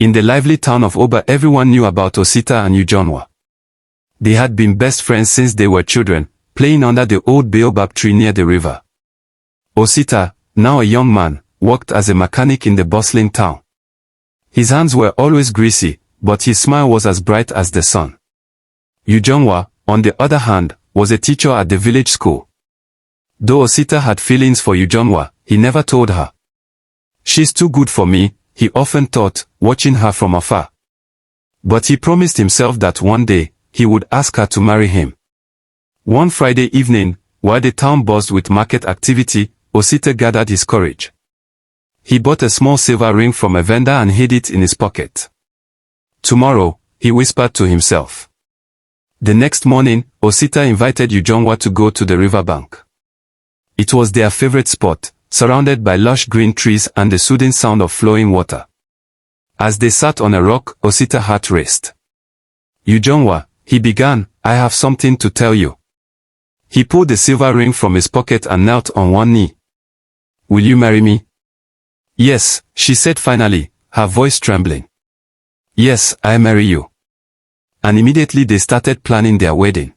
In the lively town of Oba, everyone knew about Osita and Ujunwa. They had been best friends since they were children, playing under the old baobab tree near the river. Osita, now a young man, worked as a mechanic in the bustling town. His hands were always greasy, but his smile was as bright as the sun. Ujunwa, on the other hand, was a teacher at the village school. Though Osita had feelings for Ujunwa, he never told her. "She's too good for me," he often thought, watching her from afar. But he promised himself that one day, he would ask her to marry him. One Friday evening, while the town buzzed with market activity, Osita gathered his courage. He bought a small silver ring from a vendor and hid it in his pocket. "Tomorrow," he whispered to himself. The next morning, Osita invited Ujunwa to go to the riverbank. It was their favorite spot, surrounded by lush green trees and the soothing sound of flowing water. As they sat on a rock, Osita's heart raced. "Ujunwa," he began, "I have something to tell you." He pulled the silver ring from his pocket and knelt on one knee. "Will you marry me?" "Yes," she said finally, her voice trembling. "Yes, I marry you." And immediately they started planning their wedding.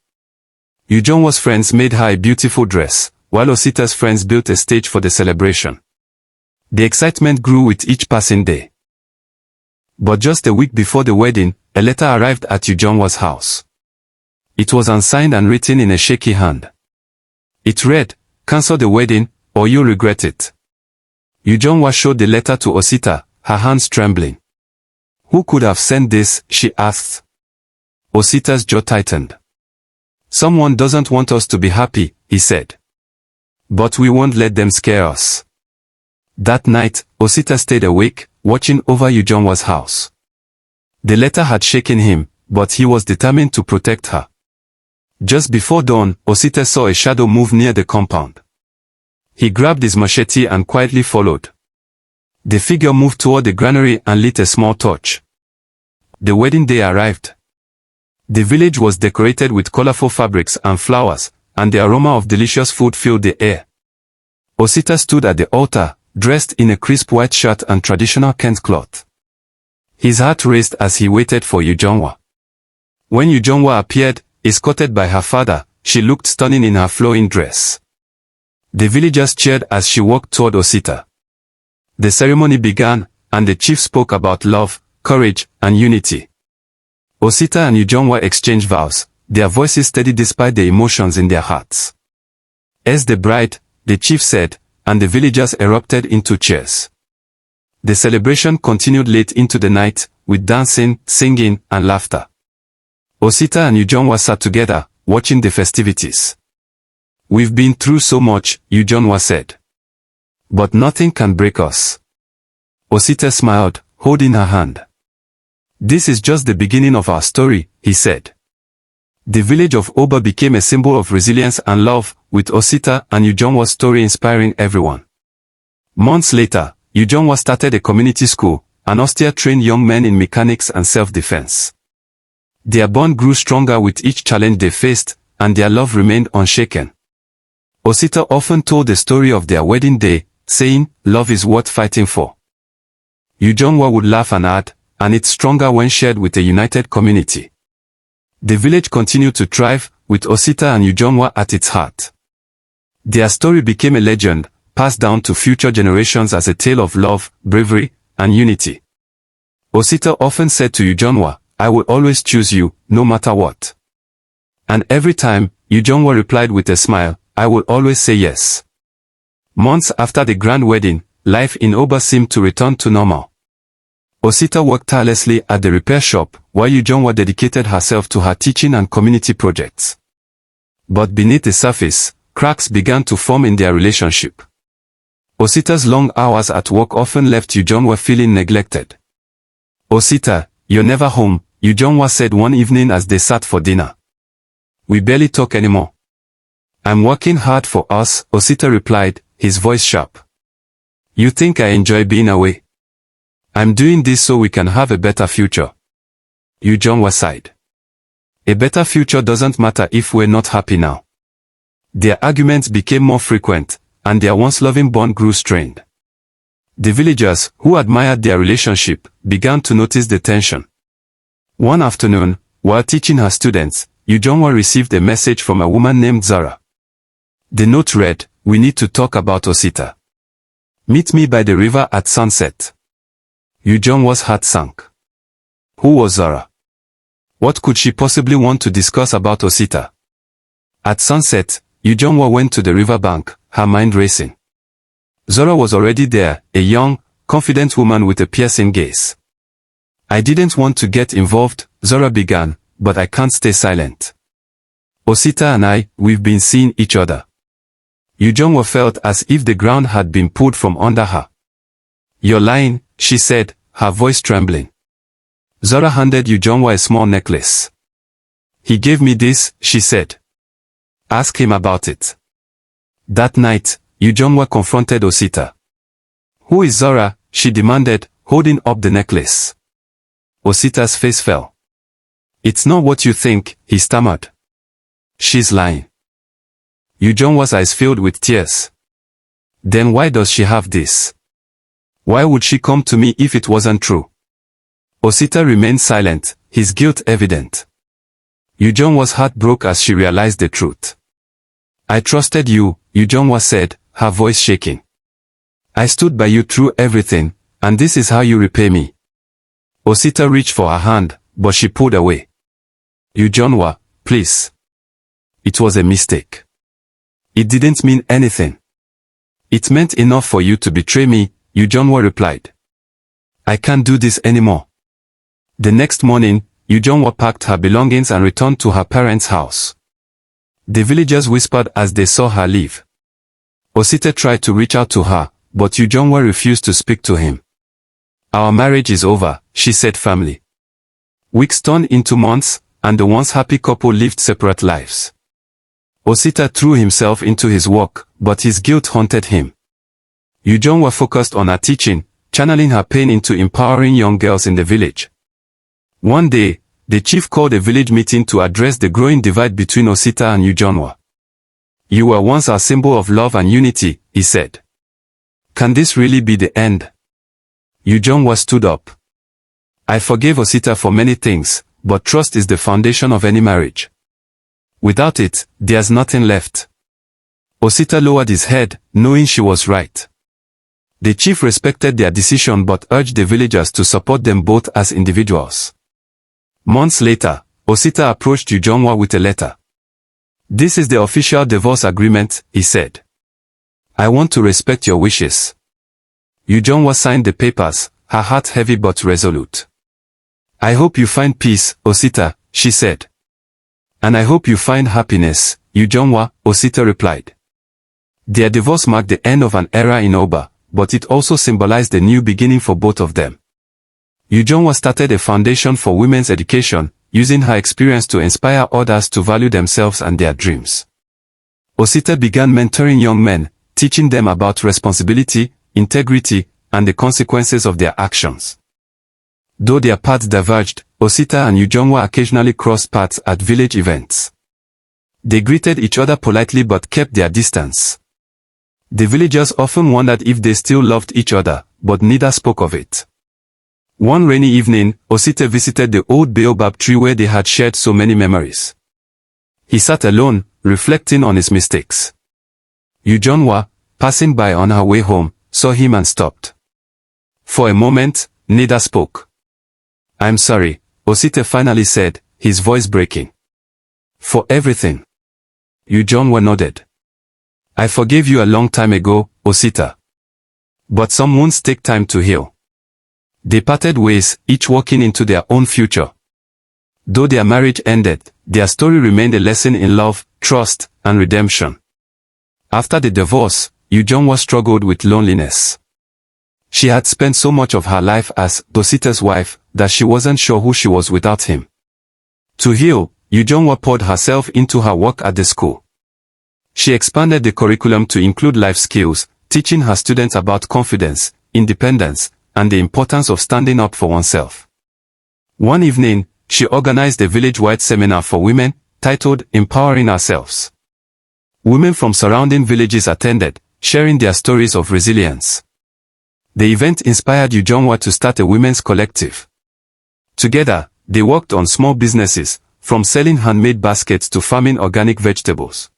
Ujunwa's friends made her a beautiful dress, while Osita's friends built a stage for the celebration. The excitement grew with each passing day. But just a week before the wedding, a letter arrived at Ujunwa's house. It was unsigned and written in a shaky hand. It read, "Cancel the wedding, or you'll regret it." Ujunwa showed the letter to Osita, her hands trembling. "Who could have sent this?" she asked. Osita's jaw tightened. "Someone doesn't want us to be happy," he said. "But we won't let them scare us." That night, Osita stayed awake, watching over Ujunwa's house. The letter had shaken him, but he was determined to protect her. Just before dawn, Osita saw a shadow move near the compound. He grabbed his machete and quietly followed. The figure moved toward the granary and lit a small torch. The wedding day arrived. The village was decorated with colorful fabrics and flowers, and the aroma of delicious food filled the air. Osita stood at the altar, dressed in a crisp white shirt and traditional Kent cloth. His heart raced as he waited for Ujunwa. When Ujunwa appeared, escorted by her father, she looked stunning in her flowing dress. The villagers cheered as she walked toward Osita. The ceremony began, and the chief spoke about love, courage, and unity. Osita and Ujunwa exchanged vows, their voices steady despite the emotions in their hearts. "As the bride," the chief said, and the villagers erupted into cheers. The celebration continued late into the night, with dancing, singing, and laughter. Osita and Ujunwa sat together, watching the festivities. "We've been through so much," Ujunwa said. "But nothing can break us." Osita smiled, holding her hand. "This is just the beginning of our story," he said. The village of Oba became a symbol of resilience and love, with Osita and Ujunwa's story inspiring everyone. Months later, Ujunwa started a community school, and Osita trained young men in mechanics and self-defense. Their bond grew stronger with each challenge they faced, and their love remained unshaken. Osita often told the story of their wedding day, saying, "Love is worth fighting for." Ujunwa would laugh and add, "And it's stronger when shared with a united community." The village continued to thrive, with Osita and Ujunwa at its heart. Their story became a legend, passed down to future generations as a tale of love, bravery, and unity. Osita often said to Ujunwa, "I will always choose you, no matter what." And every time, Ujunwa replied with a smile, "I will always say yes." Months after the grand wedding, life in Oba seemed to return to normal. Osita worked tirelessly at the repair shop, while Ujunwa dedicated herself to her teaching and community projects. But beneath the surface, cracks began to form in their relationship. Osita's long hours at work often left Ujunwa feeling neglected. "Osita, you're never home," Ujunwa said one evening as they sat for dinner. "We barely talk anymore." "I'm working hard for us," Osita replied, his voice sharp. "You think I enjoy being away?" "I'm doing this so we can have a better future." Ujunwa sighed. "A better future doesn't matter if we're not happy now." Their arguments became more frequent, and their once loving bond grew strained. The villagers, who admired their relationship, began to notice the tension. One afternoon, while teaching her students, Ujunwa received a message from a woman named Zara. The note read, "We need to talk about Osita. Meet me by the river at sunset." Ujunwa's heart sank. Who was Zara? What could she possibly want to discuss about Osita? At sunset, Ujunwa went to the riverbank, her mind racing. Zara was already there, a young, confident woman with a piercing gaze. "I didn't want to get involved," Zara began, "but I can't stay silent. Osita and we've been seeing each other." Ujunwa felt as if the ground had been pulled from under her. "You're lying," she said, her voice trembling. Zara handed Ujunwa a small necklace. "He gave me this," she said. "Ask him about it." That night, Ujunwa confronted Osita. "Who is Zara?" she demanded, holding up the necklace. Osita's face fell. "It's not what you think," he stammered. "She's lying." Ujunwa's eyes filled with tears. "Then why does she have this? Why would she come to me if it wasn't true?" Osita remained silent, his guilt evident. Ujunwa's heart broke as she realized the truth. "I trusted you," Ujunwa said, her voice shaking. "I stood by you through everything, and this is how you repay me." Osita reached for her hand, but she pulled away. "Ujunwa, please. It was a mistake. It didn't mean anything." "It meant enough for you to betray me," Ujunwa replied. "I can't do this anymore." The next morning, Ujunwa packed her belongings and returned to her parents' house. The villagers whispered as they saw her leave. Osita tried to reach out to her, but Ujunwa refused to speak to him. "Our marriage is over," she said firmly. Weeks turned into months, and the once happy couple lived separate lives. Osita threw himself into his work, but his guilt haunted him. Ujunwa focused on her teaching, channeling her pain into empowering young girls in the village. One day, the chief called a village meeting to address the growing divide between Osita and Ujunwa. "You were once our symbol of love and unity," he said. "Can this really be the end?" Ujunwa stood up. "I forgave Osita for many things, but trust is the foundation of any marriage. Without it, there's nothing left." Osita lowered his head, knowing she was right. The chief respected their decision but urged the villagers to support them both as individuals. Months later, Osita approached Ujunwa with a letter. "This is the official divorce agreement," he said. "I want to respect your wishes." Ujunwa signed the papers, her heart heavy but resolute. "I hope you find peace, Osita," she said. "And I hope you find happiness, Ujunwa," Osita replied. Their divorce marked the end of an era in Oba, but it also symbolized a new beginning for both of them. Ujunwa started a foundation for women's education, using her experience to inspire others to value themselves and their dreams. Osita began mentoring young men, teaching them about responsibility, integrity, and the consequences of their actions. Though their paths diverged, Osita and Ujunwa occasionally crossed paths at village events. They greeted each other politely but kept their distance. The villagers often wondered if they still loved each other, but neither spoke of it. One rainy evening, Osita visited the old baobab tree where they had shared so many memories. He sat alone, reflecting on his mistakes. Ujunwa, passing by on her way home, saw him and stopped. For a moment, neither spoke. "I'm sorry," Osita finally said, his voice breaking. "For everything." Ujunwa nodded. "I forgave you a long time ago, Osita. But some wounds take time to heal." They parted ways, each walking into their own future. Though their marriage ended, their story remained a lesson in love, trust, and redemption. After the divorce, Ujunwa struggled with loneliness. She had spent so much of her life as Osita's wife that she wasn't sure who she was without him. To heal, Ujunwa poured herself into her work at the school. She expanded the curriculum to include life skills, teaching her students about confidence, independence, and the importance of standing up for oneself. One evening, she organized a village-wide seminar for women, titled Empowering Ourselves. Women from surrounding villages attended, sharing their stories of resilience. The event inspired Ujunwa to start a women's collective. Together, they worked on small businesses, from selling handmade baskets to farming organic vegetables.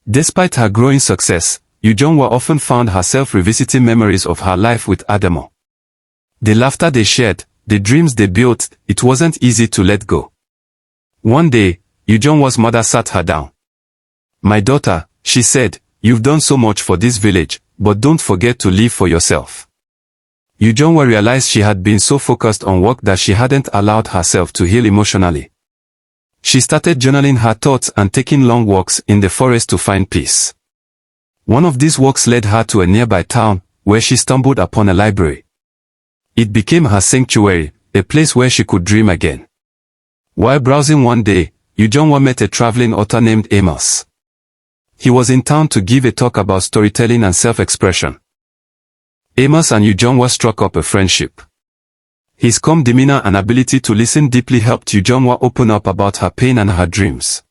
Despite her growing success, Ujunwa often found herself revisiting memories of her life with Adamo. The laughter they shared, the dreams they built, it wasn't easy to let go. One day, Ujunwa's mother sat her down. "My daughter," she said, "you've done so much for this village, but don't forget to live for yourself." Ujunwa realized she had been so focused on work that she hadn't allowed herself to heal emotionally. She started journaling her thoughts and taking long walks in the forest to find peace. One of these walks led her to a nearby town, where she stumbled upon a library. It became her sanctuary, a place where she could dream again. While browsing one day, Ujunwa met a traveling author named Amos. He was in town to give a talk about storytelling and self-expression. Amos and Ujunwa struck up a friendship. His calm demeanor and ability to listen deeply helped Ujunwa open up about her pain and her dreams.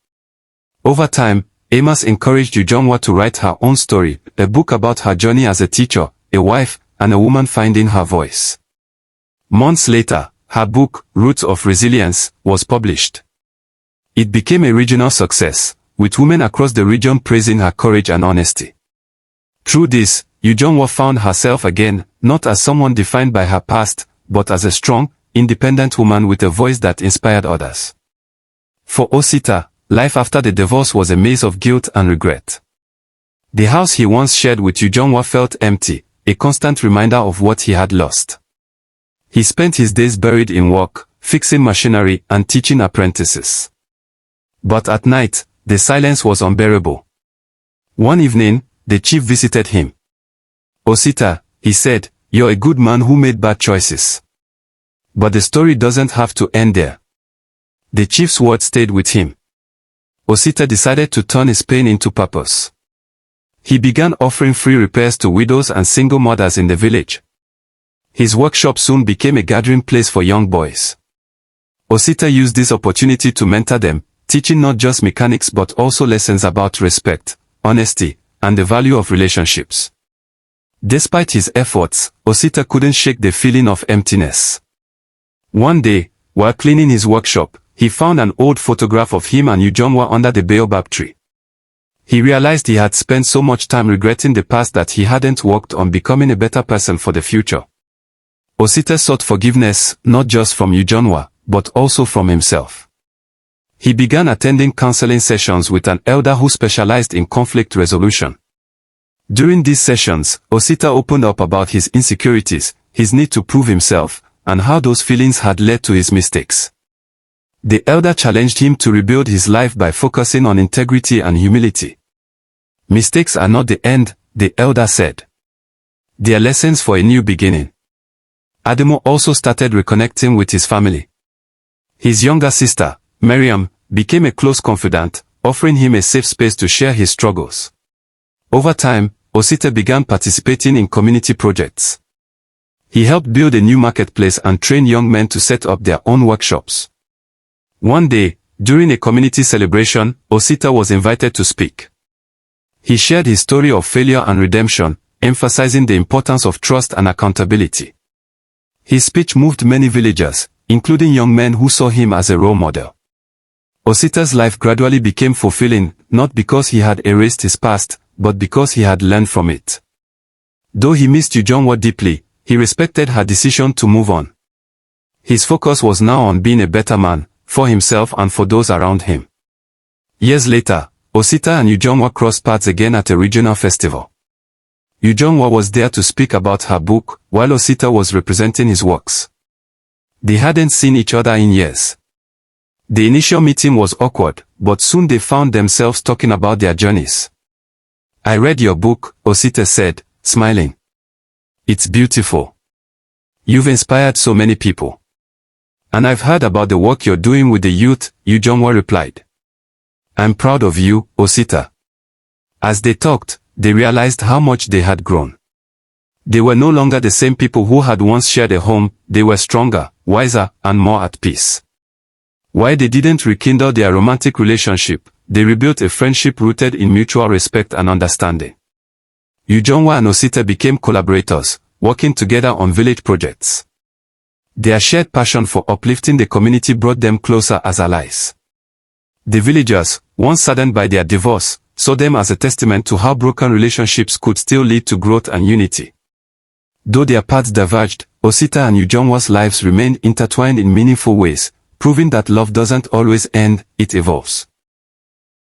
Over time, Amos encouraged Ujunwa to write her own story, a book about her journey as a teacher, a wife, and a woman finding her voice. Months later, her book, Roots of Resilience, was published. It became a regional success, with women across the region praising her courage and honesty. Through this, Ujunwa found herself again, not as someone defined by her past, but as a strong, independent woman with a voice that inspired others. For Osita, life after the divorce was a maze of guilt and regret. The house he once shared with Ujunwa felt empty, a constant reminder of what he had lost. He spent his days buried in work, fixing machinery and teaching apprentices. But at night, the silence was unbearable. One evening, the chief visited him. "Osita," he said, "you're a good man who made bad choices. But the story doesn't have to end there." The chief's word stayed with him. Osita decided to turn his pain into purpose. He began offering free repairs to widows and single mothers in the village. His workshop soon became a gathering place for young boys. Osita used this opportunity to mentor them, teaching not just mechanics but also lessons about respect, honesty, and the value of relationships. Despite his efforts, Osita couldn't shake the feeling of emptiness. One day, while cleaning his workshop, he found an old photograph of him and Ujunwa under the baobab tree. He realized he had spent so much time regretting the past that he hadn't worked on becoming a better person for the future. Osita sought forgiveness, not just from Ujunwa, but also from himself. He began attending counseling sessions with an elder who specialized in conflict resolution. During these sessions, Osita opened up about his insecurities, his need to prove himself, and how those feelings had led to his mistakes. The elder challenged him to rebuild his life by focusing on integrity and humility. "Mistakes are not the end," the elder said. "They are lessons for a new beginning." Adamo also started reconnecting with his family. His younger sister, Miriam, became a close confidant, offering him a safe space to share his struggles. Over time, Osita began participating in community projects. He helped build a new marketplace and train young men to set up their own workshops. One day, during a community celebration, Osita was invited to speak. He shared his story of failure and redemption, emphasizing the importance of trust and accountability. His speech moved many villagers, including young men who saw him as a role model. Osita's life gradually became fulfilling, not because he had erased his past, but because he had learned from it. Though he missed Ujunwa deeply, he respected her decision to move on. His focus was now on being a better man, for himself and for those around him. Years later, Osita and Ujunwa crossed paths again at a regional festival. Ujunwa was there to speak about her book, while Osita was representing his works. They hadn't seen each other in years. The initial meeting was awkward, but soon they found themselves talking about their journeys. "I read your book," Osita said, smiling. "It's beautiful. You've inspired so many people. And I've heard about the work you're doing with the youth," Ujunwa replied. "I'm proud of you, Osita." As they talked, they realized how much they had grown. They were no longer the same people who had once shared a home, they were stronger, wiser, and more at peace. While they didn't rekindle their romantic relationship, they rebuilt a friendship rooted in mutual respect and understanding. Ujunwa and Osita became collaborators, working together on village projects. Their shared passion for uplifting the community brought them closer as allies. The villagers, once saddened by their divorce, saw them as a testament to how broken relationships could still lead to growth and unity. Though their paths diverged, Osita and Ujunwa's lives remained intertwined in meaningful ways, proving that love doesn't always end, it evolves.